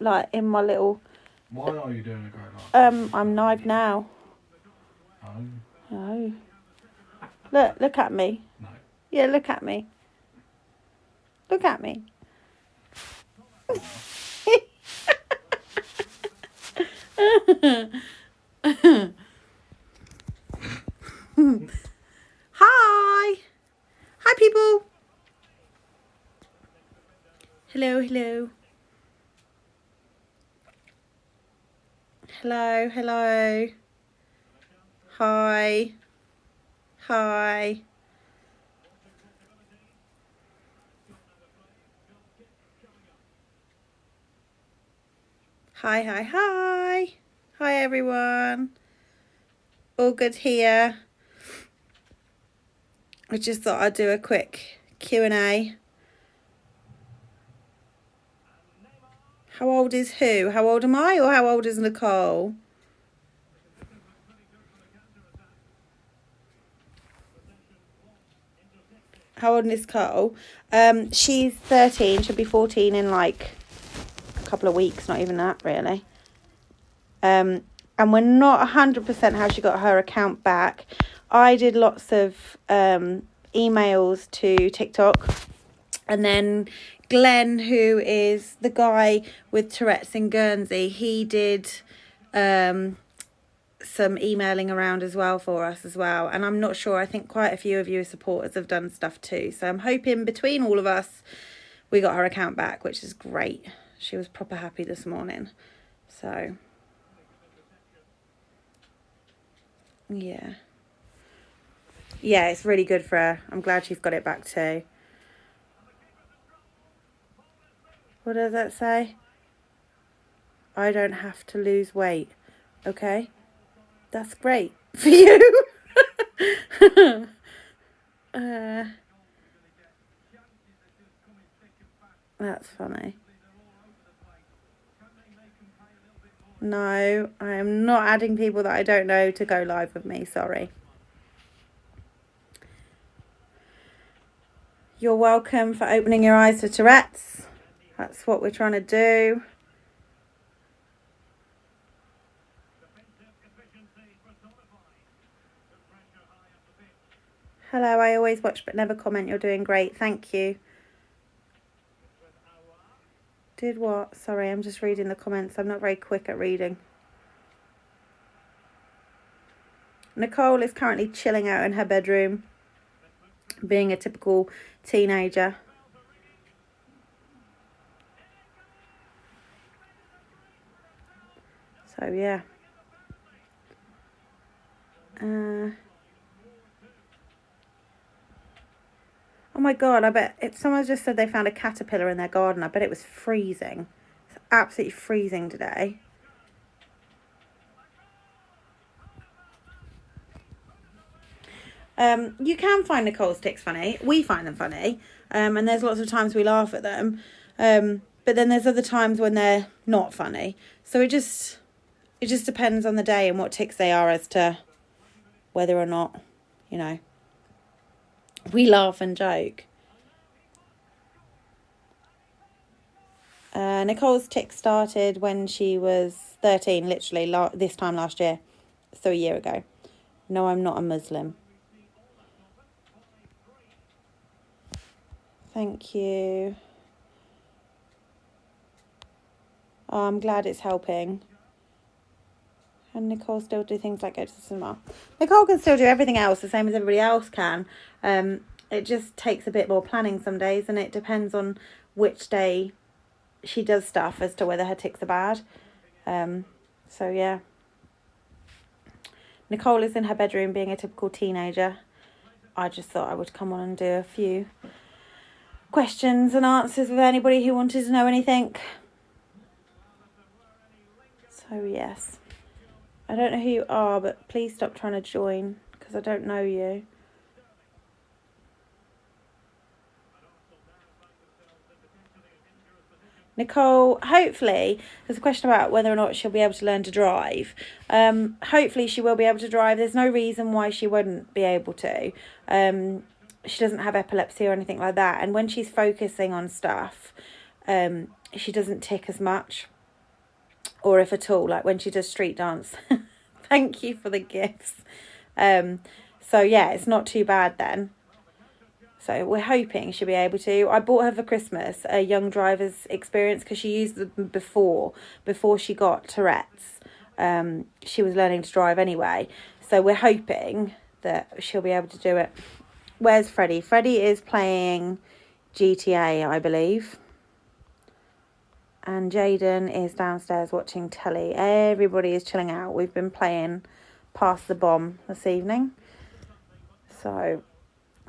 like, in my little... Why are you doing a great life? I'm knived now. Oh. No. Look at me. No. Yeah, look at me. Look at me. Hi. Hi, people. Hello, hello. Hello, hello. Hi. Hi. Hi, hi, hi. Hi, everyone. All good here. I just thought I'd do a quick Q&A. How old is who? How old am I, or how old is Nicole? How old is Nicole? She's 13. She'll be 14 in like a couple of weeks. Not even that, really. And we're not 100% how she got her account back. I did lots of emails to TikTok, and then Glenn, who is the guy with Tourette's in Guernsey, he did some emailing around as well for us as well. And I'm not sure, I think quite a few of you as supporters have done stuff too. So I'm hoping between all of us, we got her account back, which is great. She was proper happy this morning. So, yeah. Yeah, it's really good for her. I'm glad she's got it back too. What does that say? I don't have to lose weight. Okay. That's great for you. That's funny. No, I am not adding people that I don't know to go live with me. Sorry. You're welcome for opening your eyes to Tourette's. That's what we're trying to do. Hello, I always watch but never comment. You're doing great. Thank you. Did what? Sorry, I'm just reading the comments. I'm not very quick at reading. Nicole is currently chilling out in her bedroom, being a typical teenager. So, yeah. Oh my God, I bet if someone just said they found a caterpillar in their garden, I bet it was freezing. It's absolutely freezing today. You can find Nicole's tics funny. We find them funny. And there's lots of times we laugh at them. But then there's other times when they're not funny. So it just depends on the day and what tics they are as to whether or not, you know, we laugh and joke. Nicole's tics started when she was 13, literally this time last year. So a year ago. No, I'm not a Muslim. Thank you. Oh, I'm glad it's helping. And Nicole still do things like go to the cinema. Nicole can still do everything else the same as everybody else can. It just takes a bit more planning some days, and it depends on which day she does stuff as to whether her tics are bad. So yeah. Nicole is in her bedroom being a typical teenager. I just thought I would come on and do a few questions and answers with anybody who wanted to know anything. So yes. I don't know who you are, but please stop trying to join because I don't know you. Nicole, hopefully, there's a question about whether or not she'll be able to learn to drive. Hopefully she will be able to drive. There's no reason why she wouldn't be able to. She doesn't have epilepsy or anything like that. And when she's focusing on stuff, she doesn't tic as much. or if at all, like when she does street dance. Thank you for the gifts. So yeah, it's not too bad then. So we're hoping she'll be able to. I bought her for Christmas a young driver's experience because she used them before she got Tourette's. She was learning to drive anyway. So we're hoping that she'll be able to do it. Where's Freddie? Freddie is playing GTA, I believe. And Jaden is downstairs watching telly. Everybody is chilling out. We've been playing Pass the Bomb this evening. So,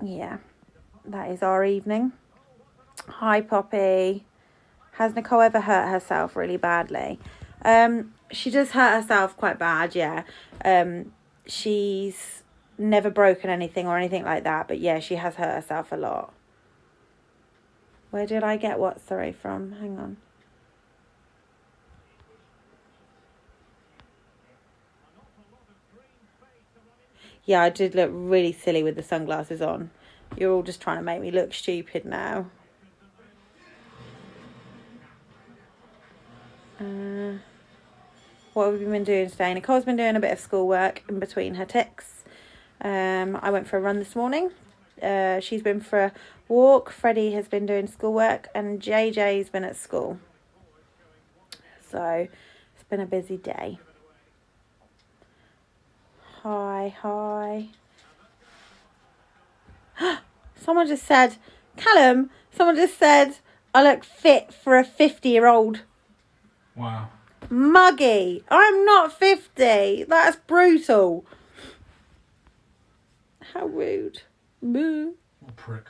yeah. That is our evening. Hi, Poppy. Has Nicole ever hurt herself really badly? She does hurt herself quite bad, yeah. She's never broken anything or anything like that, but yeah, she has hurt herself a lot. Where did I get what sorry from? Hang on. Yeah, I did look really silly with the sunglasses on. You're all just trying to make me look stupid now. What have we been doing today? Nicole's been doing a bit of schoolwork in between her tics. I went for a run this morning. She's been for a walk. Freddie has been doing schoolwork, and JJ's been at school. So it's been a busy day. Hi. Someone just said, Callum, someone just said, I look fit for a 50-year-old. Wow. Muggy. I'm not 50. That's brutal. How rude. Boo. What a prick.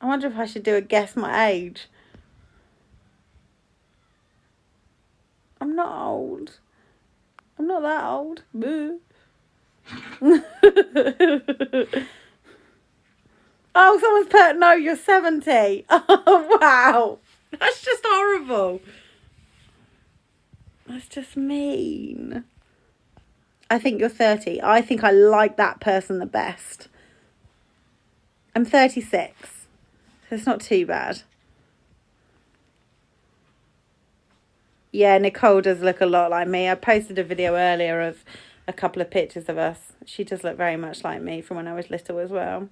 I wonder if I should do a guess my age. I'm not old. I'm not that old. Boo. Oh, someone's put, no, you're 70. Oh, wow. That's just horrible. That's just mean. I think you're 30. I think I like that person the best. I'm 36. So it's not too bad. Yeah, Nicole does look a lot like me. I posted a video earlier of a couple of pictures of us. She does look very much like me from when I was little as well.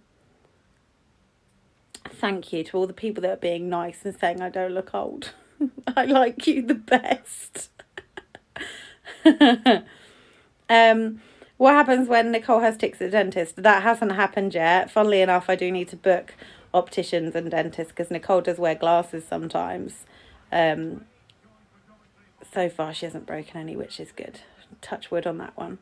Thank you to all the people that are being nice and saying I don't look old. I like you the best. What happens when Nicole has tics at the dentist? That hasn't happened yet. Funnily enough, I do need to book opticians and dentists because Nicole does wear glasses sometimes. So far she hasn't broken any, which is good. Touch wood on that one.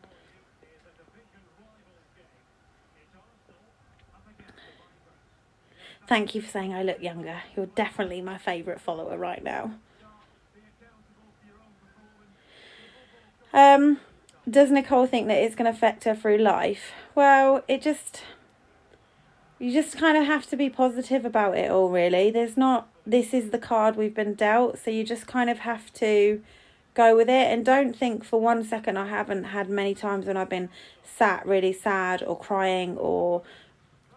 Thank you for saying I look younger. You're definitely my favourite follower right now. Does Nicole think that it's going to affect her through life? Well, you just kind of have to be positive about it all, really. This is the card we've been dealt, so you just kind of have to go with it. And don't think for one second, I haven't had many times when I've been sat really sad or crying or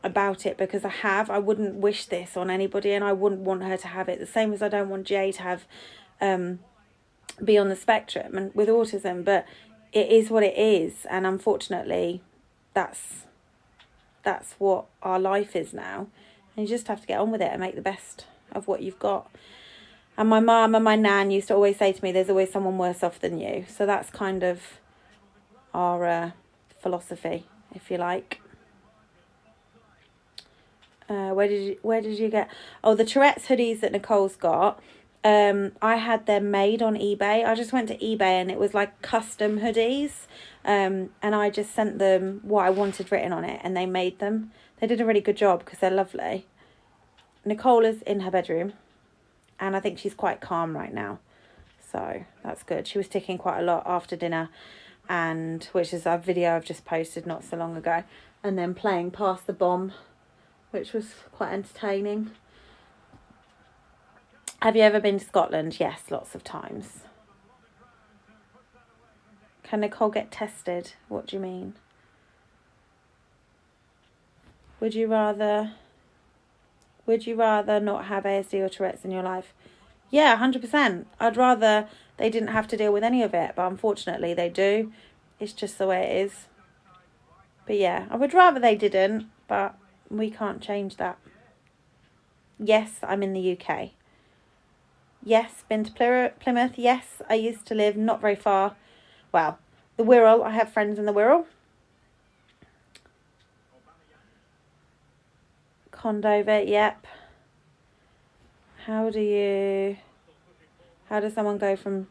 about it, because I have. I wouldn't wish this on anybody, and I wouldn't want her to have it. The same as I don't want Jay to have be on the spectrum and with autism, but it is what it is, and unfortunately that's what our life is now, and you just have to get on with it and make the best of what you've got. And my mum and my nan used to always say to me, there's always someone worse off than you. So that's kind of our philosophy, if you like. Where did you get the Tourette's hoodies that Nicole's got? I had them made on eBay. I just went to eBay and it was like custom hoodies, and I just sent them what I wanted written on it and they made them. They did a really good job because they're lovely. Nicole is in her bedroom and I think she's quite calm right now, so that's good. She was ticking quite a lot after dinner, and which is a video I've just posted not so long ago, and then playing Pass the Bomb, which was quite entertaining. Have you ever been to Scotland? Yes, lots of times. Can Nicole get tested? What do you mean? Would you rather Would you rather not have ASD or Tourette's in your life? Yeah, 100%. I'd rather they didn't have to deal with any of it, but unfortunately they do. It's just the way it is. But yeah, I would rather they didn't, but we can't change that. Yes, I'm in the UK. Yes, been to Plymouth. Yes, I used to live not very far. Well, the Wirral. I have friends in the Wirral. Condover, yep. How does someone go from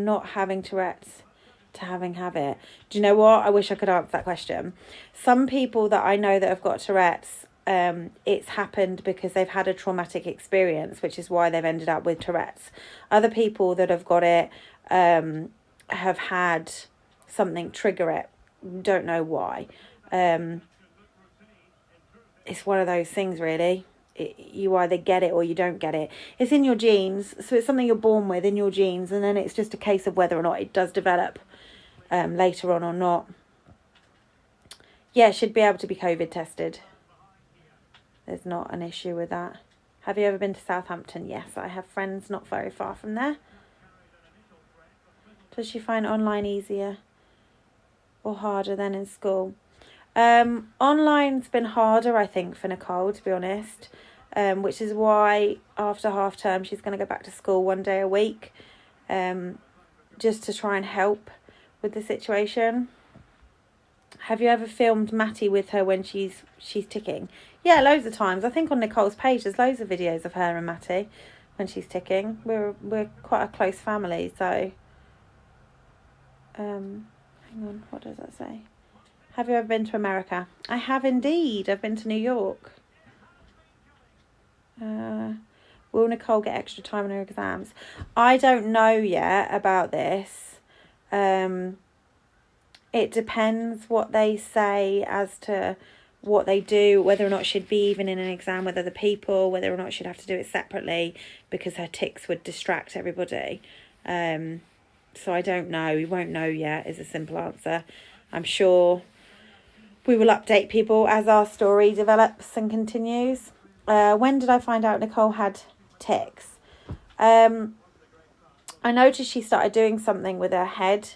not having Tourette's to have it? Do you know what? I wish I could answer that question. Some people that I know that have got Tourette's, it's happened because they've had a traumatic experience, which is why they've ended up with Tourette's. Other people that have got it have had something trigger it. Don't know why. It's one of those things, really. You either get it or you don't get it. It's in your genes, so it's something you're born with in your genes, and then it's just a case of whether or not it does develop later on or not. Yeah, should be able to be COVID tested. There's not an issue with that. Have you ever been to Southampton? Yes, I have friends not very far from there. Does she find online easier or harder than in school? Online's been harder, I think, for Nicole, to be honest, which is why after half term she's going to go back to school 1 day a week, just to try and help with the situation. Have you ever filmed Matty with her when she's ticking? Yeah, loads of times. I think on Nicole's page there's loads of videos of her and Matty when she's ticking. We're quite a close family, so hang on, what does that say? Have you ever been to America? I have indeed. I've been to New York. Will Nicole get extra time in her exams? I don't know yet about this. It depends what they say as to what they do, whether or not she'd be even in an exam with other people, whether or not she'd have to do it separately because her tics would distract everybody. So I don't know. We won't know yet is a simple answer. I'm sure we will update people as our story develops and continues. When did I find out Nicole had tics? I noticed she started doing something with her head,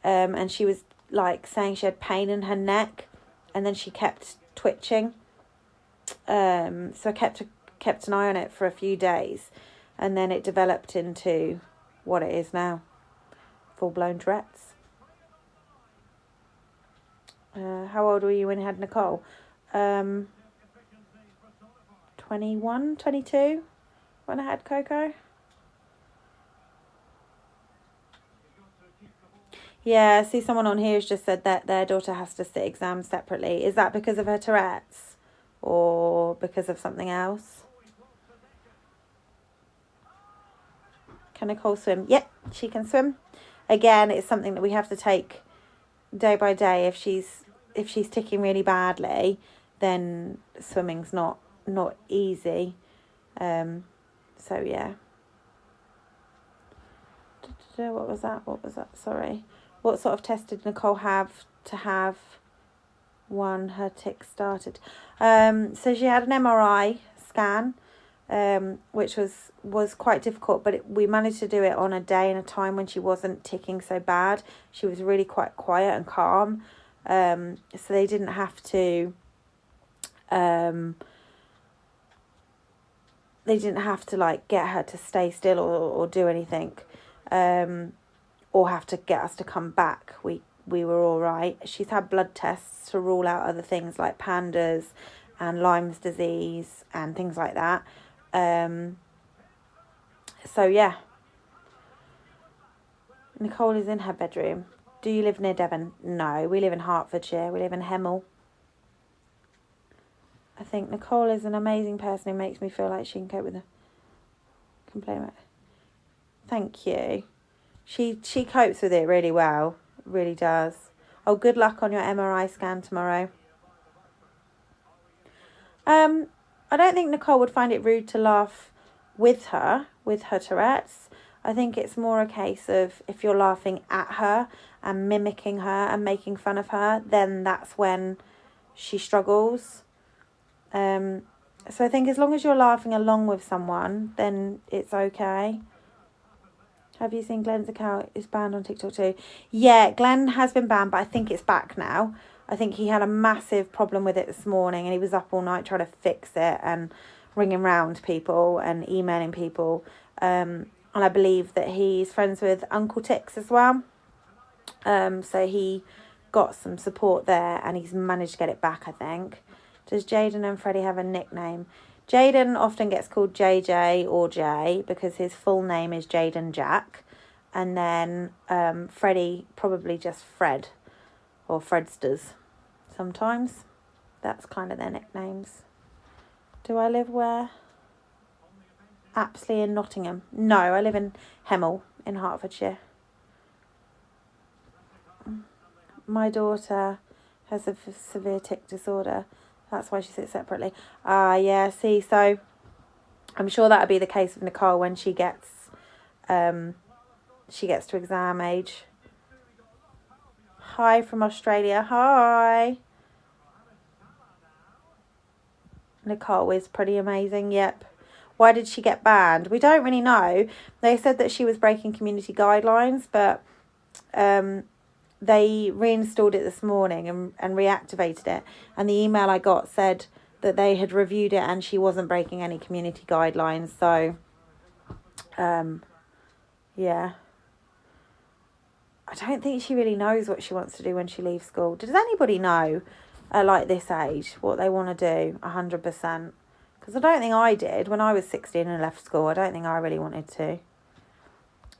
and she was like saying she had pain in her neck, and then she kept twitching. So I kept an eye on it for a few days, and then it developed into what it is now, full-blown Tourette's. How old were you when you had Nicole? 21, 22 when I had Coco. Yeah, see, someone on here has just said that their daughter has to sit exams separately. Is that because of her Tourette's or because of something else? Can Nicole swim? Yep, she can swim. Again, it's something that we have to take day by day. If she's ticking really badly, then swimming's not easy. So yeah. What was that? Sorry. What sort of test did Nicole have to have when her tics started? So she had an MRI scan, which was quite difficult, but we managed to do it on a day and a time when she wasn't ticking so bad. She was really quite quiet and calm. So they didn't have to like get her to stay still or do anything, or have to get us to come back. We were all right. She's had blood tests to rule out other things like pandas and Lyme's disease and things like that. So yeah. Nicole is in her bedroom. Do you live near Devon? No, we live in Hertfordshire. We live in Hemel. I think Nicole is an amazing person who makes me feel like she can cope with a complaint. Thank you. She copes with it really well. Really does. Oh, good luck on your MRI scan tomorrow. I don't think Nicole would find it rude to laugh with her Tourette's. I think it's more a case of if you're laughing at her and mimicking her and making fun of her, then that's when she struggles. So I think as long as you're laughing along with someone, then it's okay. Have you seen Glenn's account is banned on TikTok too? Yeah, Glenn has been banned, but I think it's back now. I think he had a massive problem with it this morning and he was up all night trying to fix it and ringing round people and emailing people. And I believe that he's friends with Uncle Tics as well. So he got some support there and he's managed to get it back, I think. Does Jaden and Freddie have a nickname? Jaden often gets called JJ or Jay because his full name is Jayden Jack. And then Freddie, probably just Fred or Fredsters sometimes. That's kind of their nicknames. Do I live where? Apsley in Nottingham. No, I live in Hemel in Hertfordshire. My daughter has a severe tic disorder. That's why she sits separately. Yeah, see, so I'm sure that'll be the case with Nicole when she gets to exam age. Hi from Australia. Hi. Nicole is pretty amazing, yep. Why did she get banned? We don't really know. They said that she was breaking community guidelines, but they reinstalled it this morning and reactivated it. And the email I got said that they had reviewed it and she wasn't breaking any community guidelines. So, yeah. I don't think she really knows what she wants to do when she leaves school. Does anybody know at like this age what they want to do 100%? Because I don't think I did when I was 16 and left school. I don't think I really wanted to.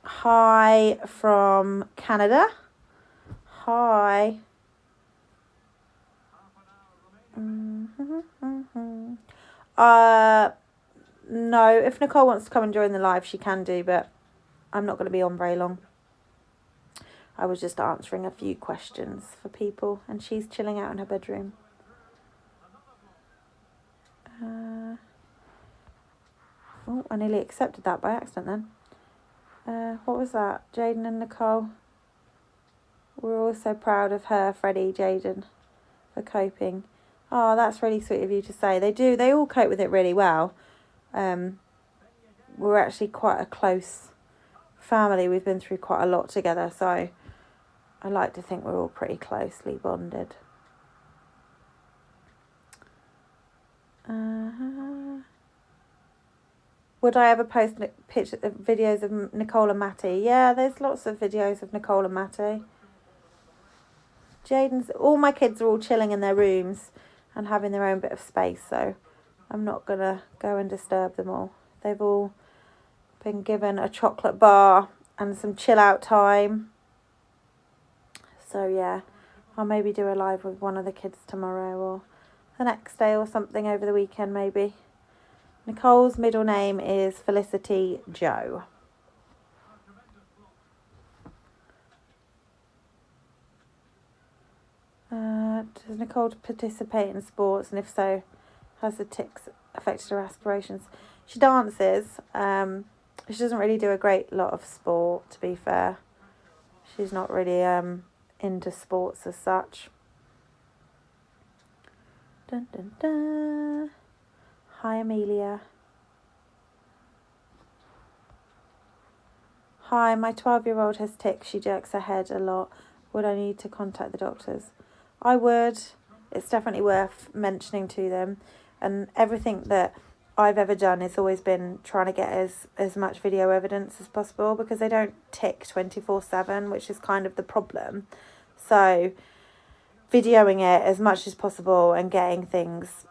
Hi from Canada. Hi. No, if Nicole wants to come and join the live, she can do, but I'm not going to be on very long. I was just answering a few questions for people, and she's chilling out in her bedroom. I nearly accepted that by accident then. What was that? Jaden and Nicole. We're all so proud of her, Freddie, Jaden, for coping. Oh, that's really sweet of you to say. They do. They all cope with it really well. We're actually quite a close family. We've been through quite a lot together, so I like to think we're all pretty closely bonded. Would I ever post videos of Nicole and Matty? Yeah, there's lots of videos of Nicole and Matty. Jaden's, all my kids are all chilling in their rooms and having their own bit of space, so I'm not going to go and disturb them all. They've all been given a chocolate bar and some chill out time. So yeah, I'll maybe do a live with one of the kids tomorrow or the next day or something over the weekend maybe. Nicole's middle name is Felicity Jo. Does Nicole participate in sports, and if so, has the tics affected her aspirations? She dances. She doesn't really do a great lot of sport, to be fair. She's not really into sports as such. Dun, dun, dun. Hi, Amelia. Hi, my 12-year-old has tics. She jerks her head a lot. Would I need to contact the doctors? I would. It's definitely worth mentioning to them. And everything that I've ever done has always been trying to get as much video evidence as possible, because they don't tic 24/7, which is kind of the problem. So videoing it as much as possible and getting things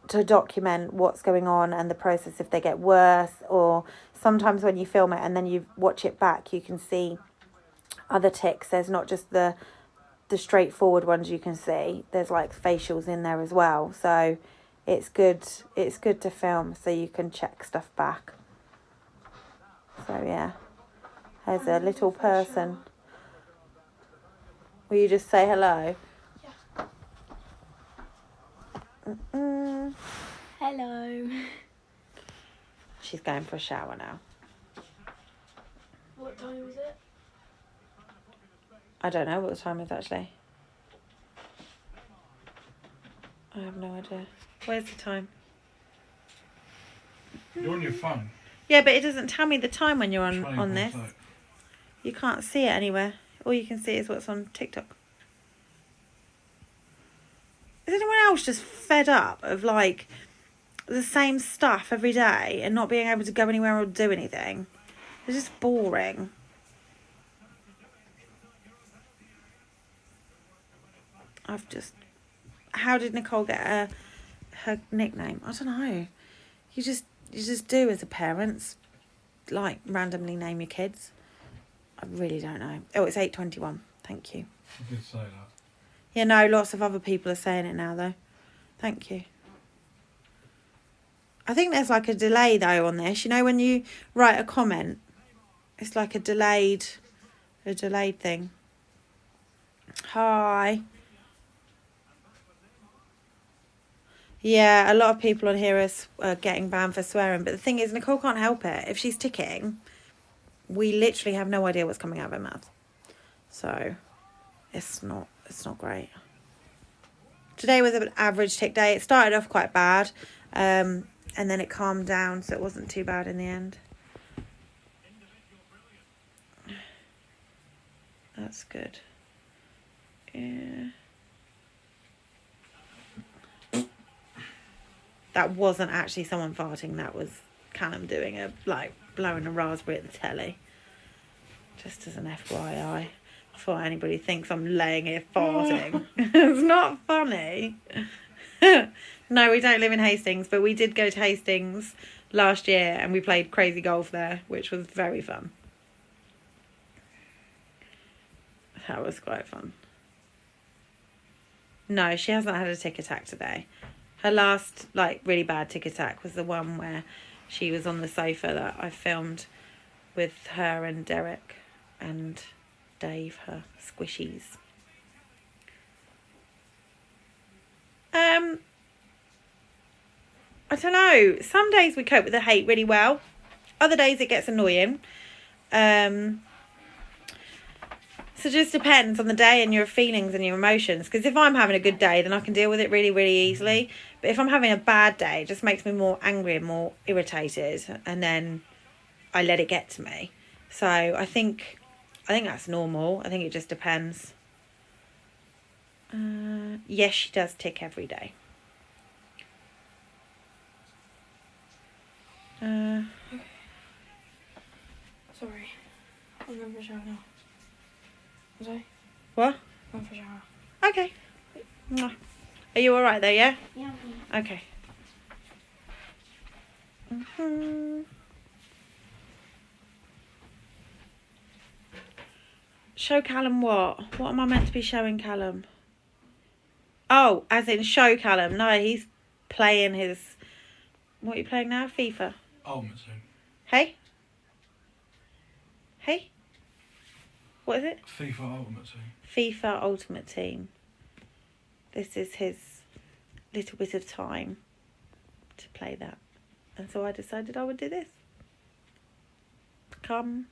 to document what's going on and the process if they get worse, or sometimes when you film it and then you watch it back, you can see other tics. There's not just the straightforward ones you can see. There's like facials in there as well. So it's good to film so you can check stuff back. So yeah, there's a little person. Will you just say hello? Yeah. Hello. She's going for a shower now. What time is it? I don't know what the time is actually. I have no idea. Where's the time? You're on your phone. Yeah, but it doesn't tell me the time when you're on this. 20.8. You can't see it anywhere. All you can see is what's on TikTok. Is anyone else just fed up of like the same stuff every day and not being able to go anywhere or do anything? It's just boring. How did Nicole get her nickname? I don't know. You just do as a parent, like randomly name your kids. I really don't know. Oh, it's 8:21. Thank you. I did say that. Yeah, no, lots of other people are saying it now though. Thank you. I think there's like a delay though on this. You know when you write a comment, it's like a delayed thing. Hi. Yeah, a lot of people on here are getting banned for swearing, but the thing is, Nicole can't help it. If she's ticking, we literally have no idea what's coming out of her mouth. So, it's not great. Today was an average tick day. It started off quite bad, and then it calmed down, so it wasn't too bad in the end. That's good. Yeah. That wasn't actually someone farting. That was Callum doing blowing a raspberry at the telly. Just as an FYI. Before anybody thinks I'm laying here farting. It's not funny. No, we don't live in Hastings, but we did go to Hastings last year and we played crazy golf there, which was very fun. That was quite fun. No, she hasn't had a tic attack today. Her last, really bad tic attack was the one where she was on the sofa that I filmed with her and Derek and Dave, her squishies. I don't know. Some days we cope with the hate really well. Other days it gets annoying. So it just depends on the day and your feelings and your emotions. Because if I'm having a good day, then I can deal with it really, really easily. But if I'm having a bad day, it just makes me more angry and more irritated. And then I let it get to me. So I think that's normal. I think it just depends. Yes, she does tick every day. Sorry. I'm going for a shower now. Was I? What? I'm going for a shower. Okay. Are you alright though, yeah? Yeah. Okay. Show Callum what? What am I meant to be showing Callum? Oh, as in show Callum. No, he's playing his... What are you playing now? FIFA? Ultimate Team. Hey? Hey? What is it? FIFA Ultimate Team. FIFA Ultimate Team. This is his little bit of time to play that. And so I decided I would do this. Come,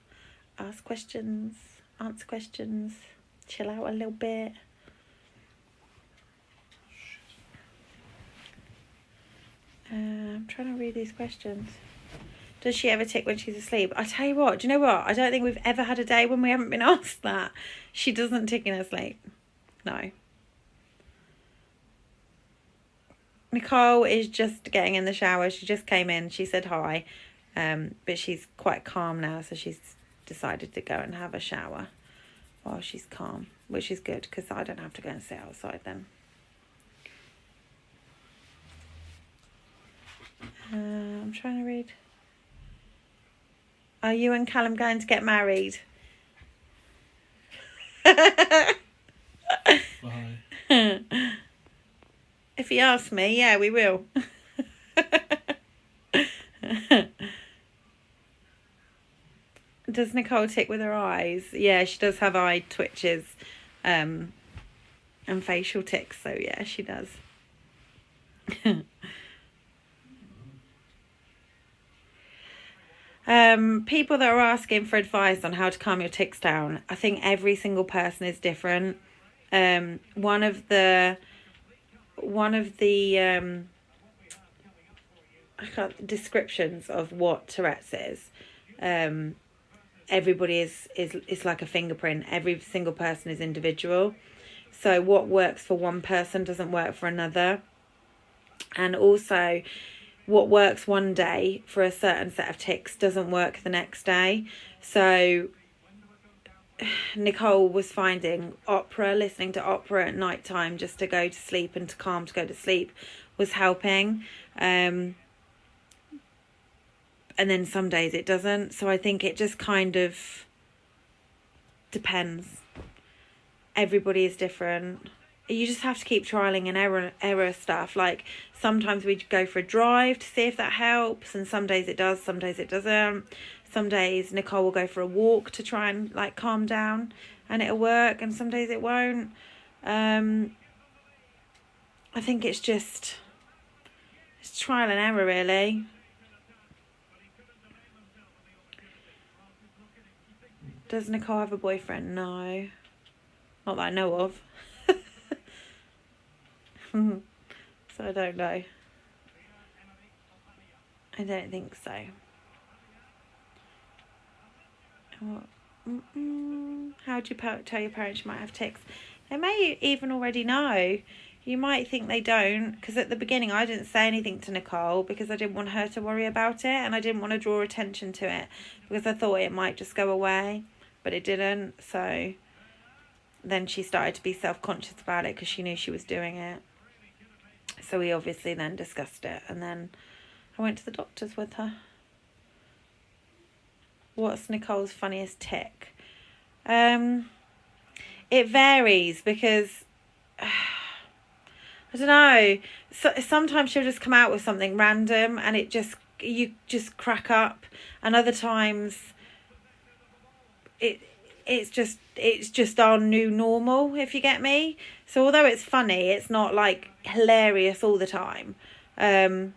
ask questions, answer questions, chill out a little bit. I'm trying to read these questions. Does she ever tick when she's asleep? I tell you what, do you know what? I don't think we've ever had a day when we haven't been asked that. She doesn't tick in her sleep. No. Nicole is just getting in the shower. She just came in. She said hi. But she's quite calm now, so she's decided to go and have a shower while she's calm, which is good because I don't have to go and sit outside then. I'm trying to read. Are you and Callum going to get married? Bye. If he asks me, yeah, we will. Does Nicole tick with her eyes? Yeah, she does have eye twitches and facial tics, so yeah, she does. People that are asking for advice on how to calm your tics down, I think every single person is different. One of the descriptions of what Tourette's is. Everybody is like a fingerprint. Every single person is individual. So what works for one person doesn't work for another. And also, what works one day for a certain set of tics doesn't work the next day. So Nicole was finding listening to opera at night time just to go to sleep and to go to sleep was helping. And then some days it doesn't. So I think it just kind of depends. Everybody is different. You just have to keep trialing and error stuff. Like, sometimes we go for a drive to see if that helps, and some days it does, some days it doesn't. Some days Nicole will go for a walk to try and like calm down, and it'll work, and some days it won't. I think it's trial and error, really. Does Nicole have a boyfriend? No. Not that I know of. So I don't know. I don't think so. How do you tell your parents you might have tics? They may even already know. You might think they don't, because at the beginning I didn't say anything to Nicole because I didn't want her to worry about it, and I didn't want to draw attention to it because I thought it might just go away, but it didn't. So then she started to be self-conscious about it because she knew she was doing it. So we obviously then discussed it, and then I went to the doctors with her. What's Nicole's funniest tic? It varies because I don't know. So sometimes she'll just come out with something random, and you just crack up, and other times it's just our new normal, if you get me. So although it's funny, it's not like hilarious all the time. So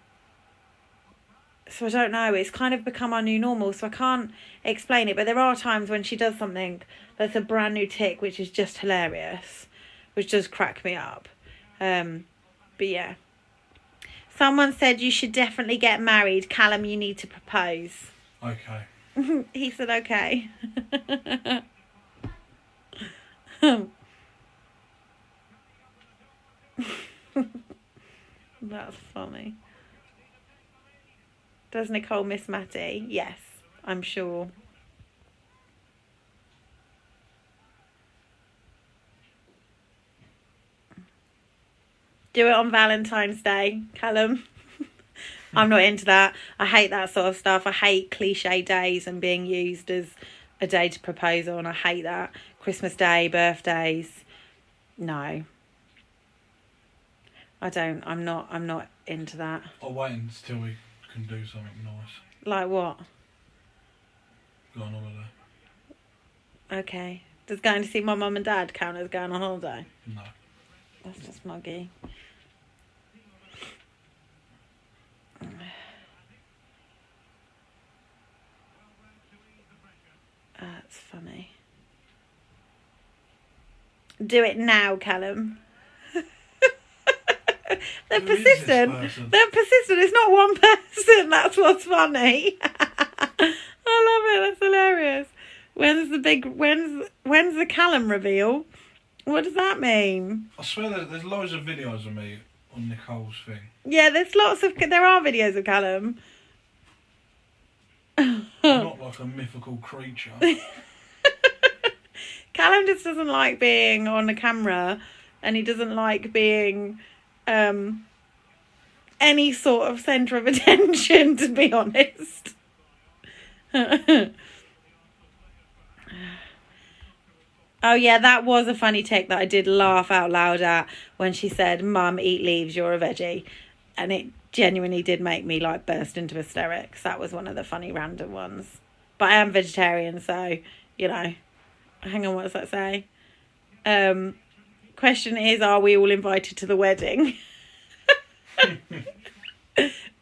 I don't know, it's kind of become our new normal, so I can't explain it, but there are times when she does something that's a brand new tic, which is just hilarious, which does crack me up. But yeah. Someone said you should definitely get married. Callum, you need to propose. Okay. He said okay. That's funny. Does Nicole miss Matty? Yes, I'm sure. Do it on Valentine's Day, Callum. I'm not into that. I hate that sort of stuff. I hate cliche days and being used as a day to propose on. I hate that. Christmas Day, birthdays. No. I don't. I'm not into that. I'll wait until we can do something nice. Like what? Go on holiday. Okay. Does going to see my mum and dad count as going on holiday? No. That's just muggy. That's funny. Do it now, Callum. They're persistent. They're persistent. It's not one person. That's what's funny. I love it. That's hilarious. When's the Callum reveal? What does that mean? I swear there's loads of videos of me on Nicole's thing. Yeah, there are videos of Callum. I'm not like a mythical creature. Callum just doesn't like being on the camera, and he doesn't like being any sort of centre of attention, to be honest. Oh yeah, that was a funny take that I did laugh out loud at when she said, "Mum, eat leaves, you're a veggie." And it genuinely did make me like burst into hysterics. That was one of the funny random ones. But I am vegetarian, so, you know. Hang on, what does that say? Question is, are we all invited to the wedding?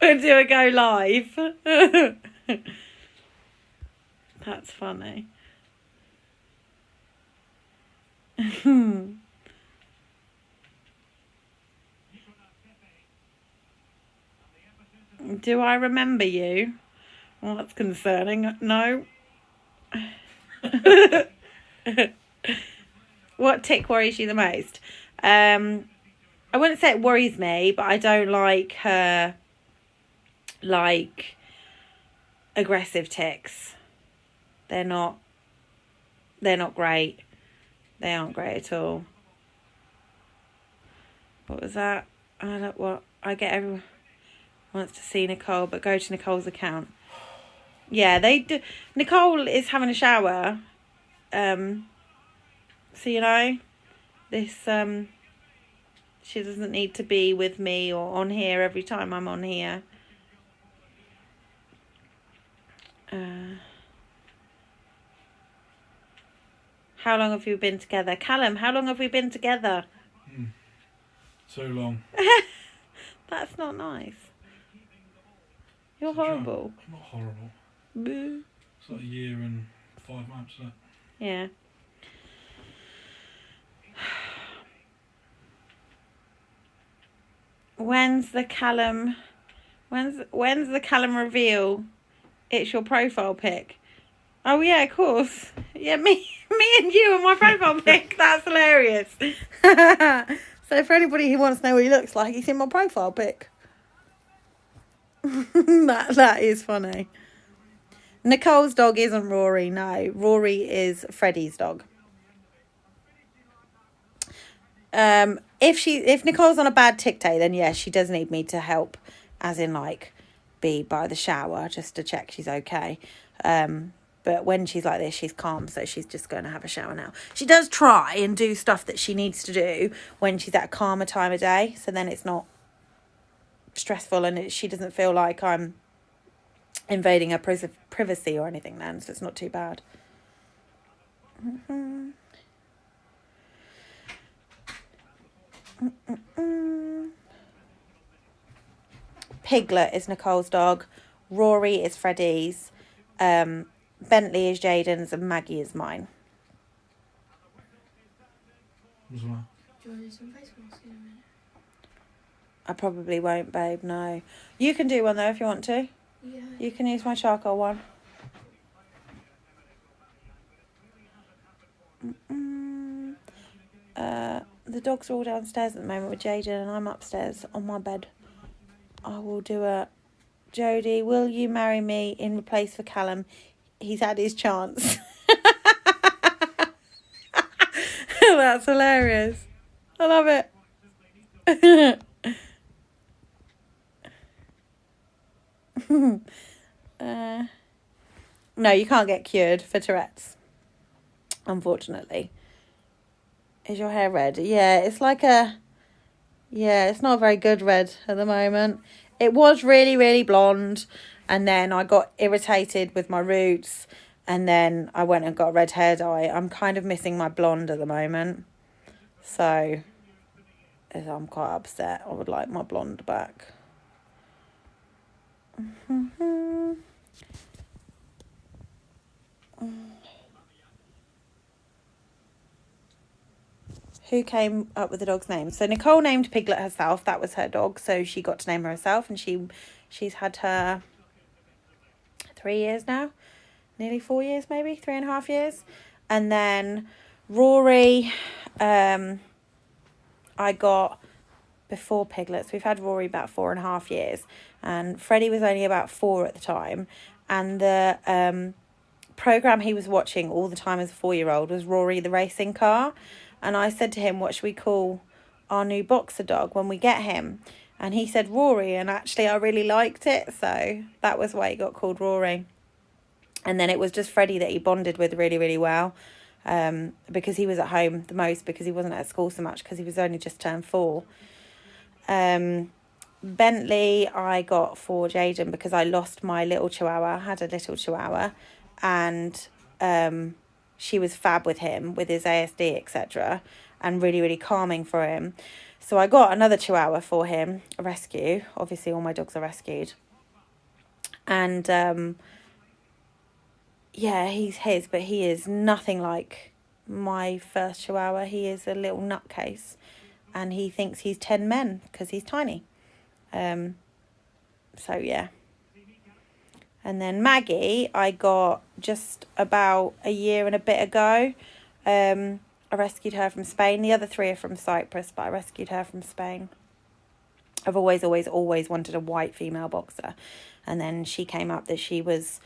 We'll do a go live. That's funny. Do I remember you? Well, that's concerning. No. What tick worries you the most? I wouldn't say it worries me, but I don't like her, like, aggressive tics. They're not great. They aren't great at all. What was that? I get everyone wants to see Nicole, but go to Nicole's account. Yeah, they do. Nicole is having a shower. So this she doesn't need to be with me or on here every time I'm on here. How long have you been together? Callum, how long have we been together? So long. That's not nice. You're horrible. I'm not horrible. Boo. It's like a year and 5 months, isn't it? Yeah. When's the Callum reveal? It's your profile pic. Oh yeah, of course. Yeah, me and you and my profile pic. That's hilarious. So for anybody who wants to know what he looks like, he's in my profile pic. that is funny. Nicole's dog isn't Rory. No, Rory is Freddie's dog. If Nicole's on a bad tic day, then yes, she does need me to help, as in like be by the shower just to check she's okay. But when she's like this, she's calm, so she's just going to have a shower now. She does try and do stuff that she needs to do when she's at a calmer time of day, so then it's not stressful and she doesn't feel like I'm invading her privacy or anything then, so it's not too bad. Piglet is Nicole's dog. Rory is Freddie's. Bentley is Jaden's and Maggie is mine. What's that? Do you want to do some face masks in a minute? I probably won't, babe, no. You can do one though if you want to. Yeah. You can use my charcoal one. The dogs are all downstairs at the moment with Jayden and I'm upstairs on my bed. I will do a... Jodie, will you marry me in place for Callum? He's had his chance. That's hilarious. I love it. No, you can't get cured for Tourette's, unfortunately. Is your hair red? Yeah, it's like a... Yeah, it's not a very good red at the moment. It was really, really blonde. And then I got irritated with my roots. And then I went and got red hair dye. I'm kind of missing my blonde at the moment. So I'm quite upset. I would like my blonde back. Who came up with the dog's name? So Nicole named Piglet herself. That was her dog. So she got to name her herself. And she's had her 3 years now. Nearly 4 years, maybe 3.5 years. And then Rory, I got before Piglets. We've had Rory about 4.5 years. And Freddie was only about 4 at the time. And the programme he was watching all the time as a 4-year-old was Rory the Racing Car. And I said to him, what should we call our new boxer dog when we get him? And he said Rory, and actually I really liked it. So that was why he got called Rory. And then it was just Freddie that he bonded with really, really well. Because he was at home the most, because he wasn't at school so much, because he was only just turned 4. Bentley I got for Jaden because I lost my little chihuahua. I had a little chihuahua. And... she was fab with him, with his ASD, etc. And really, really calming for him. So I got another chihuahua for him, a rescue. Obviously, all my dogs are rescued. And, yeah, he's his, but he is nothing like my first chihuahua. He is a little nutcase. And he thinks he's 10 men because he's tiny. So, yeah. And then Maggie, I got just about a year and a bit ago. I rescued her from Spain. The other 3 are from Cyprus, but I rescued her from Spain. I've always wanted a white female boxer. And then she came up that she was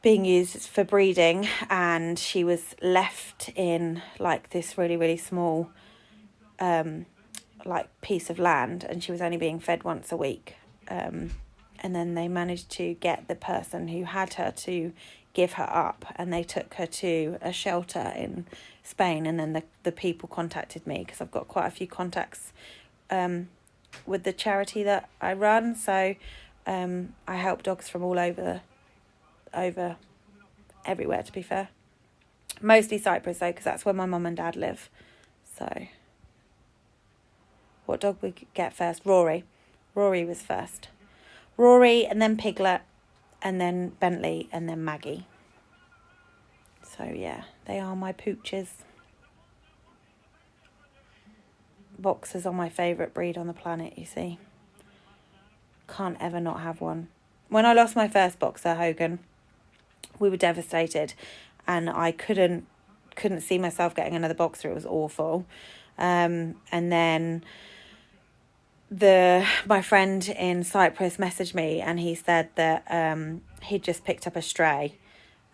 being used for breeding, and she was left in like this really, really small like piece of land, and she was only being fed once a week. And then they managed to get the person who had her to give her up, and they took her to a shelter in Spain. And then the people contacted me, because I've got quite a few contacts with the charity that I run. So I help dogs from all over everywhere, to be fair. Mostly Cyprus though, because that's where my mum and dad live. So what dog we get first? Rory was first. Rory, and then Piglet, and then Bentley, and then Maggie. So yeah, they are my pooches. Boxers are my favourite breed on the planet, you see. Can't ever not have one. When I lost my first boxer, Hogan, we were devastated, and I couldn't see myself getting another boxer. It was awful. And then my friend in Cyprus messaged me, and he said that he'd just picked up a stray,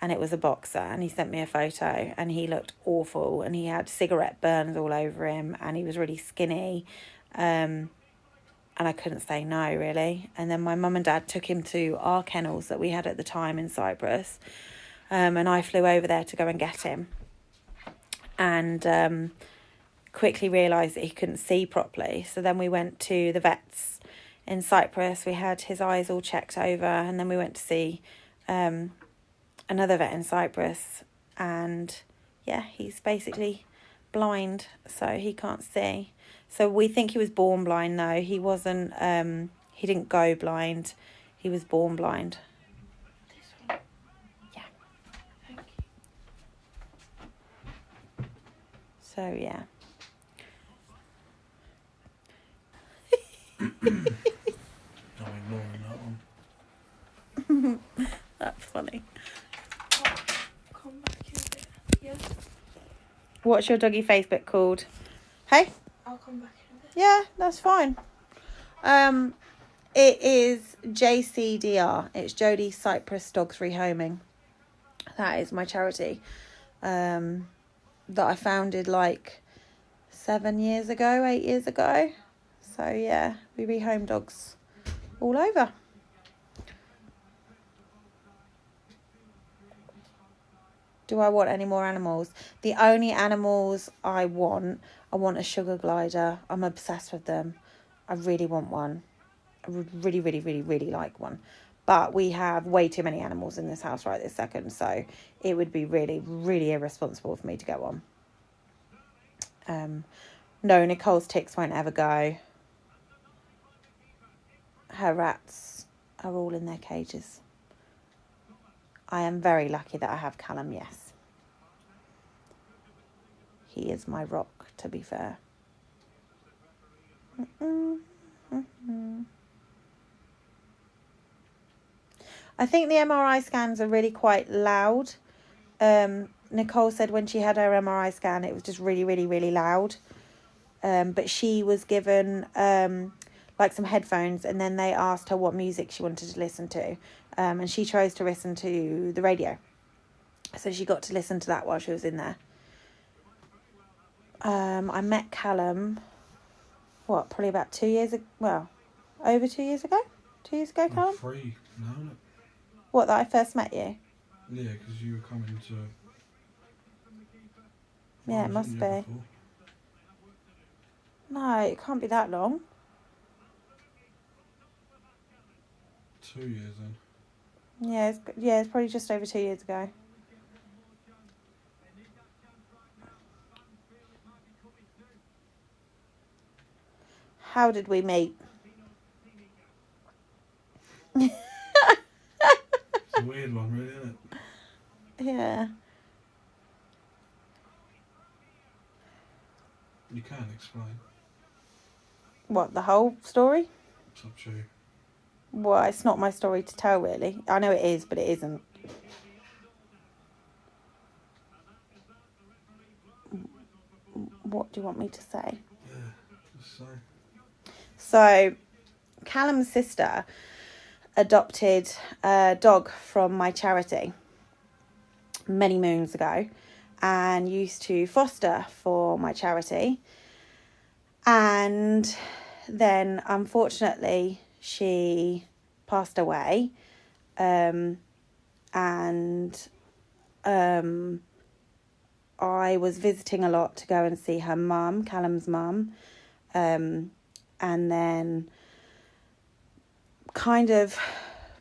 and it was a boxer, and he sent me a photo, and he looked awful, and he had cigarette burns all over him, and he was really skinny, and I couldn't say no, really. And then my mum and dad took him to our kennels that we had at the time in Cyprus, and I flew over there to go and get him, and quickly realised that he couldn't see properly. So then we went to the vets in Cyprus. We had his eyes all checked over, and then we went to see another vet in Cyprus, and yeah, he's basically blind, so he can't see. So we think he was born blind. No, he wasn't. He didn't go blind. He was born blind. This one? Yeah. Thank you. So yeah. I'm ignoring that one. That's funny. Come back in a bit. Yeah? What's your doggy Facebook called? Hey? I'll come back in a bit. Yeah, that's fine. It is JCDR. It's Jodie Cyprus Dogs Rehoming. That is my charity. That I founded like 8 years ago. So yeah, we rehome dogs all over. Do I want any more animals? The only animals I want a sugar glider. I'm obsessed with them. I really want one. I would really, really, really, really like one. But we have way too many animals in this house right this second, so it would be really, really irresponsible for me to get one. No, Nicole's Tics won't ever go. Her rats are all in their cages. I am very lucky that I have Callum, yes. He is my rock, to be fair. I think the MRI scans are really quite loud. Nicole said when she had her MRI scan, it was just really, really, really loud. But she was given like some headphones, and then they asked her what music she wanted to listen to. And she chose to listen to the radio. So she got to listen to that while she was in there. I met Callum, probably about 2 years ago? Well, over 2 years ago? 2 years ago, Callum? 3 now, isn't it? What, that I first met you? Yeah, because you were coming to... Yeah, it must be. No, it can't be that long. 2 years then. Yeah, it's probably just over 2 years ago. How did we meet? It's a weird one, really, isn't it? Yeah. You can explain. What, the whole story? It's up to you. Well, it's not my story to tell, really. I know it is, but it isn't. What do you want me to say? Yeah, just say. So, Callum's sister adopted a dog from my charity many moons ago and used to foster for my charity. And then, unfortunately, she passed away. And I was visiting a lot to go and see her mum, Callum's mum. And then kind of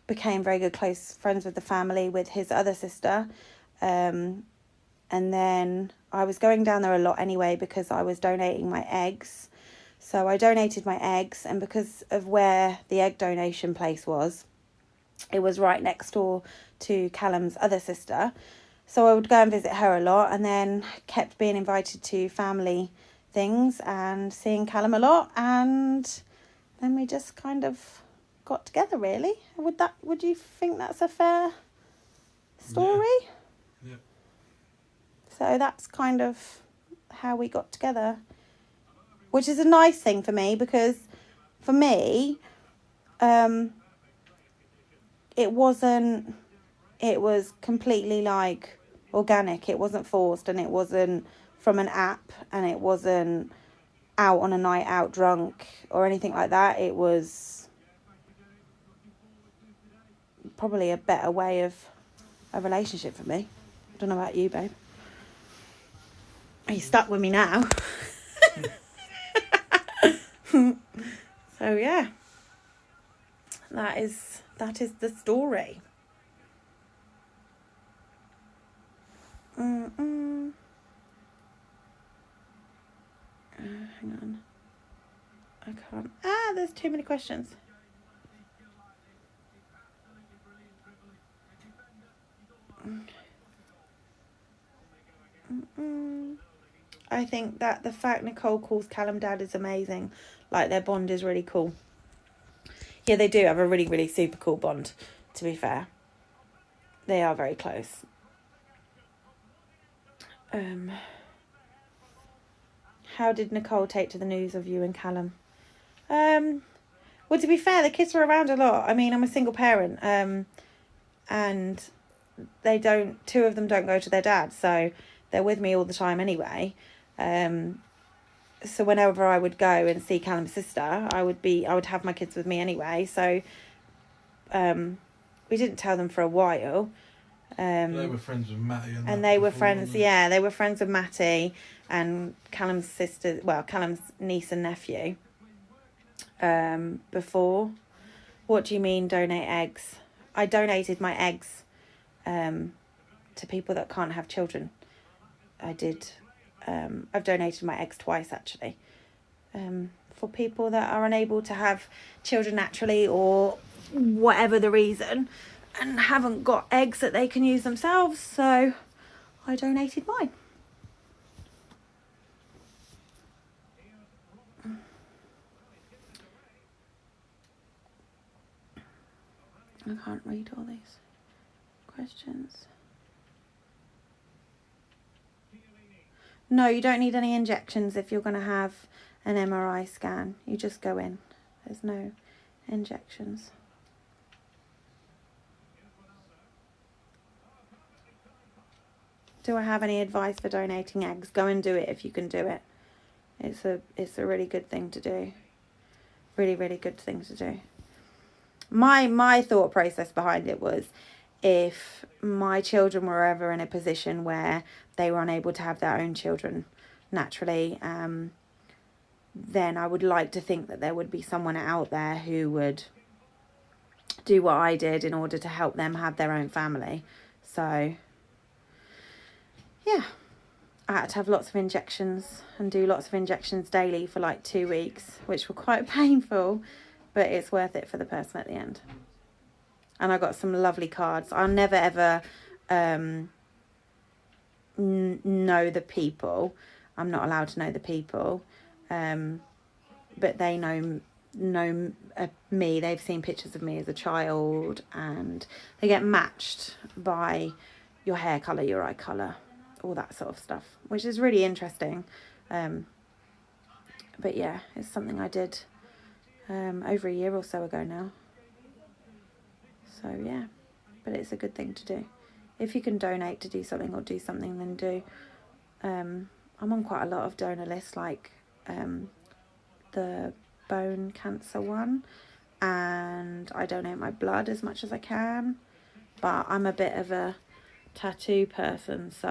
became very good close friends with the family, with his other sister. And then I was going down there a lot anyway because I was donating my eggs. So I donated my eggs, and because of where the egg donation place was, it was right next door to Callum's other sister. So I would go and visit her a lot, and then kept being invited to family things and seeing Callum a lot, and then we just kind of got together, really. Would you think that's a fair story? Yeah. So that's kind of how we got together, which is a nice thing for me, because for me, it was completely like organic. It wasn't forced, and it wasn't from an app, and it wasn't out on a night out drunk or anything like that. It was probably a better way of a relationship for me. I don't know about you, babe. Are you stuck with me now? So yeah, that is the story. Hang on. I can't. There's too many questions. I think that the fact Nicole calls Callum dad is amazing. Like, their bond is really cool. Yeah, they do have a really, really super cool bond, to be fair. They are very close. How did Nicole take to the news of you and Callum? Well, to be fair, the kids were around a lot. I mean, I'm a single parent, and two of them don't go to their dad, so they're with me all the time anyway. So whenever I would go and see Callum's sister, I would have my kids with me anyway. So, we didn't tell them for a while. They were friends with Matty, and they were friends. Yeah, they were friends with Matty and Callum's sister. Well, Callum's niece and nephew. Before. What do you mean, donate eggs? I donated my eggs to people that can't have children. I did. I've donated my eggs twice, actually, for people that are unable to have children naturally, or whatever the reason, and haven't got eggs that they can use themselves. So I donated mine. I can't read all these questions. No, you don't need any injections if you're going to have an MRI scan. You just go in. There's no injections. Do I have any advice for donating eggs? Go and do it if you can do it. It's a really good thing to do. Really, really good thing to do. My thought process behind it was, if my children were ever in a position where they were unable to have their own children naturally, then I would like to think that there would be someone out there who would do what I did in order to help them have their own family. So, yeah, I had to have lots of injections and do lots of injections daily for like 2 weeks, which were quite painful, but it's worth it for the person at the end. And I got some lovely cards. I'll never ever know the people. I'm not allowed to know the people, but they know know me. They've seen pictures of me as a child, and they get matched by your hair colour, your eye colour, all that sort of stuff, which is really interesting. But yeah, it's something I did over a year or so ago now. So yeah, but it's a good thing to do. If you can donate to do something or do something, then do. I'm on quite a lot of donor lists, like the bone cancer one, and I donate my blood as much as I can, but I'm a bit of a tattoo person, so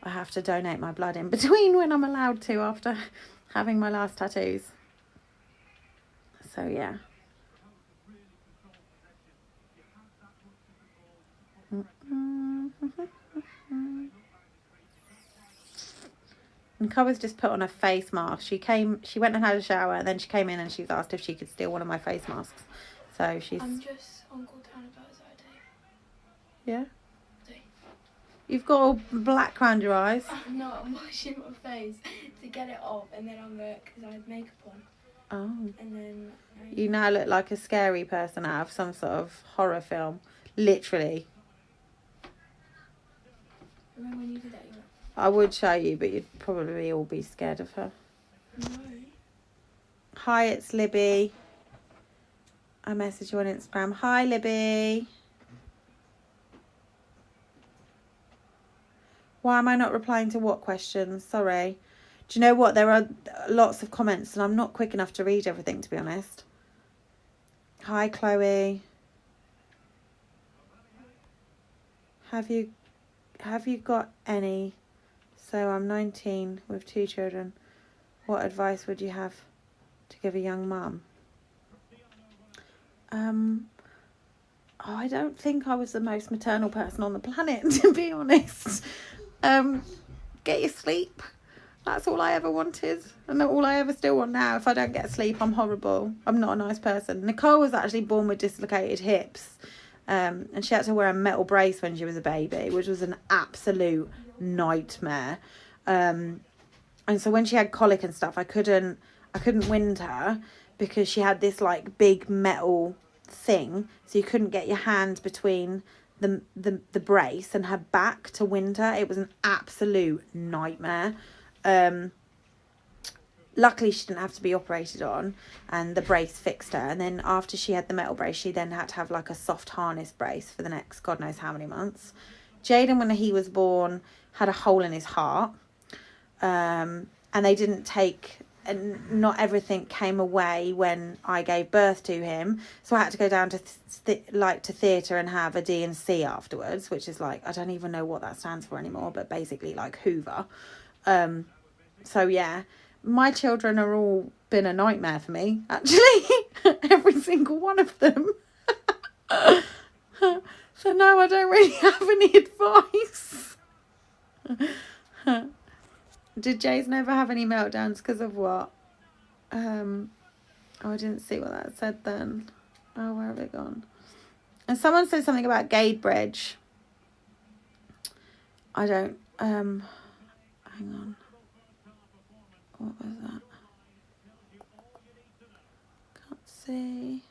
I have to donate my blood in between when I'm allowed to after having my last tattoos. So yeah. Nicole was just put on a face mask. She went and had a shower, and then she came in and she was asked if she could steal one of my face masks. So she's... I'm just Uncle Town about his ID. Yeah? ID. You've got all black around your eyes. No, I'm washing my face to get it off, and then I'm going to, because I had makeup on. Oh. And then... You now look like a scary person out of some sort of horror film. Literally. Remember when you did that? I would show you, but you'd probably all be scared of her. No. Hi, it's Libby. I messaged you on Instagram. Hi, Libby. Why am I not replying to what questions? Sorry. Do you know what? There are lots of comments and I'm not quick enough to read everything, to be honest. Hi, Chloe. Have you got any... So I'm 19 with 2 children. What advice would you have to give a young mum? I don't think I was the most maternal person on the planet, to be honest. Get your sleep. That's all I ever wanted. And all I ever still want now. If I don't get sleep, I'm horrible. I'm not a nice person. Nicole was actually born with dislocated hips. And she had to wear a metal brace when she was a baby, which was an absolute nightmare. And so when she had colic and stuff, I couldn't wind her because she had this like big metal thing, so you couldn't get your hand between the brace and her back to wind her. It was an absolute nightmare. Luckily she didn't have to be operated on, and the brace fixed her. And then after she had the metal brace, she then had to have like a soft harness brace for the next God knows how many months. Jayden, when he was born, had a hole in his heart, and they didn't take, and not everything came away when I gave birth to him, so I had to go down to to theatre and have a D&C afterwards, which is like, I don't even know what that stands for anymore, but basically like Hoover. So yeah, my children are all been a nightmare for me, actually. Every single one of them. So no, I don't really have any advice. Did Jason ever have any meltdowns because of what? Oh, I didn't see what that said then. Oh, where have it gone? And someone said something about Gadebridge. I don't, hang on. What was that? Can't see.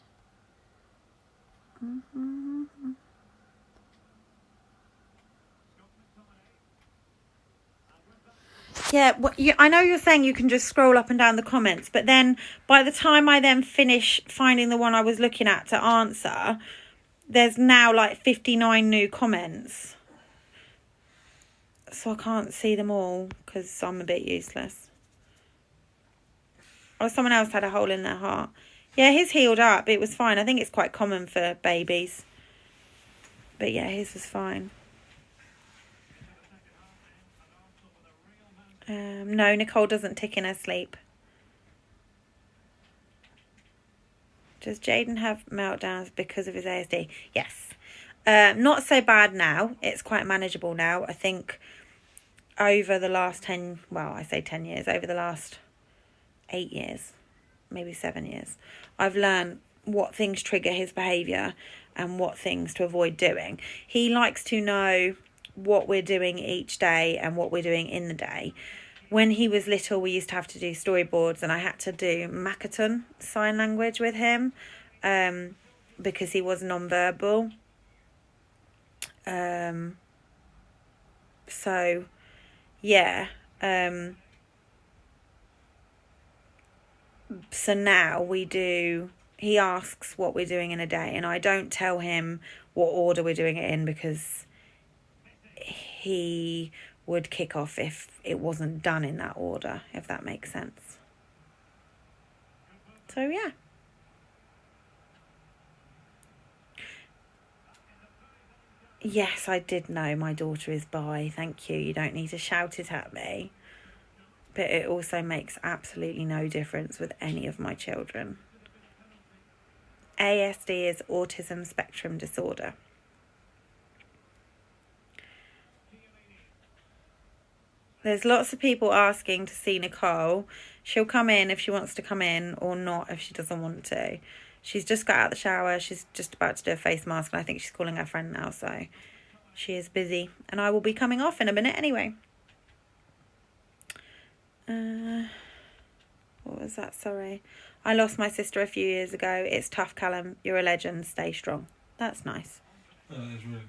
Yeah, I know you're saying you can just scroll up and down the comments, but then by the time I then finish finding the one I was looking at to answer, there's now like 59 new comments. So I can't see them all because I'm a bit useless. Oh, someone else had a hole in their heart. Yeah, his healed up. It was fine. I think it's quite common for babies. But yeah, his was fine. No, Nicole doesn't tick in her sleep. Does Jaden have meltdowns because of his ASD? Yes. Not so bad now. It's quite manageable now. I think over the last 10 years, over the last 8 years, maybe 7 years, I've learned what things trigger his behaviour and what things to avoid doing. He likes to know what we're doing each day and what we're doing in the day. when he was little, we used to have to do storyboards, and I had to do Makaton sign language with him, because he was non-verbal. So, yeah. So now he asks what we're doing in a day, and I don't tell him what order we're doing it in, because he would kick off if it wasn't done in that order, if that makes sense. So, yeah. Yes, I did know my daughter is bi. Thank you. You don't need to shout it at me. But it also makes absolutely no difference with any of my children. ASD is autism spectrum disorder. There's lots of people asking to see Nicole. She'll come in if she wants to come in, or not if she doesn't want to. She's just got out of the shower. She's just about to do a face mask, and I think she's calling her friend now, so she is busy. And I will be coming off in a minute anyway. What was that? Sorry. I lost my sister a few years ago. It's tough, Callum. You're a legend. Stay strong. That's nice. That is really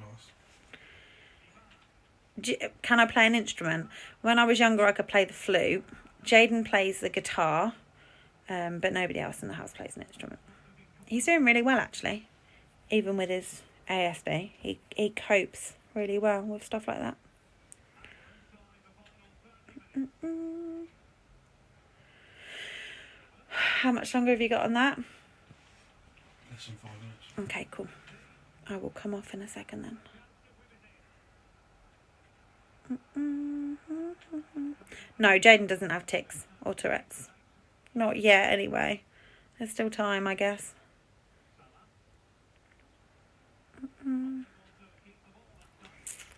nice. Can I play an instrument? When I was younger, I could play the flute. Jaden plays the guitar, but nobody else in the house plays an instrument. He's doing really well, actually. Even with his ASD, he copes really well with stuff like that. How much longer have you got on that? Less than 5 minutes. Okay, cool. I will come off in a second then. No, Jaden doesn't have tics or Tourette's. Not yet, anyway. There's still time, I guess.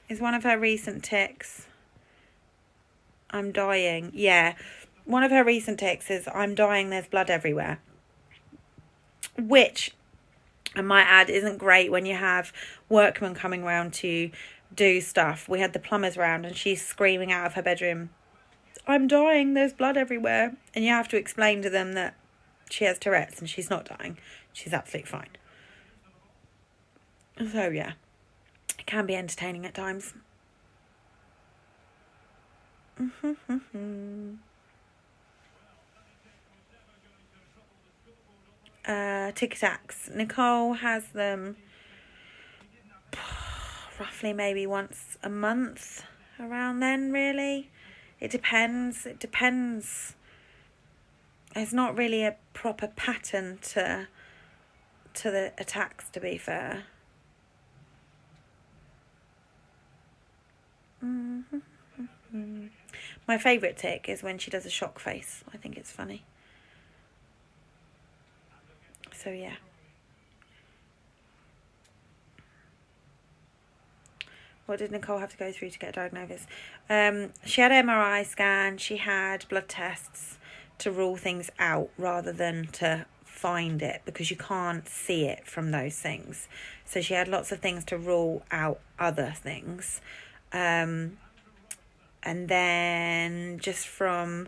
Is one of her recent tics, I'm dying. Yeah. One of her recent tics is, I'm dying, there's blood everywhere. Which, I might add, isn't great when you have workmen coming round to do stuff. We had the plumbers round, and she's screaming out of her bedroom, I'm dying, there's blood everywhere. And you have to explain to them that she has Tourette's and she's not dying. She's absolutely fine. So, yeah. It can be entertaining at times. Tic Tacs. Nicole has them roughly maybe once a month, around then, really. It depends. There's not really a proper pattern to the attacks, to be fair. My favourite tic is when she does a shock face. I think it's funny. So, yeah. What did Nicole have to go through to get a diagnosis? She had an MRI scan. She had blood tests to rule things out rather than to find it, because you can't see it from those things. So she had lots of things to rule out other things. And then just from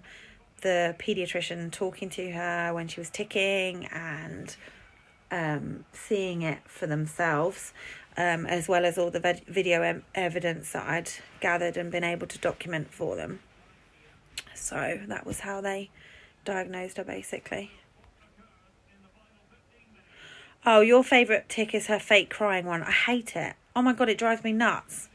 the paediatrician talking to her when she was ticking and seeing it for themselves, as well as all the video evidence that I'd gathered and been able to document for them. So that was how they diagnosed her, basically. Oh, your favourite tic is her fake crying one. I hate it. Oh my God, it drives me nuts.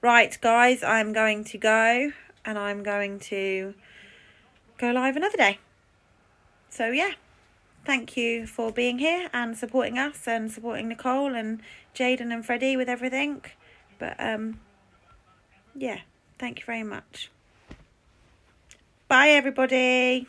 Right, guys, I'm going to go, and I'm going to go live another day. So, yeah. Thank you for being here and supporting us and supporting Nicole and Jaden and Freddie with everything. But, yeah, thank you very much. Bye, everybody.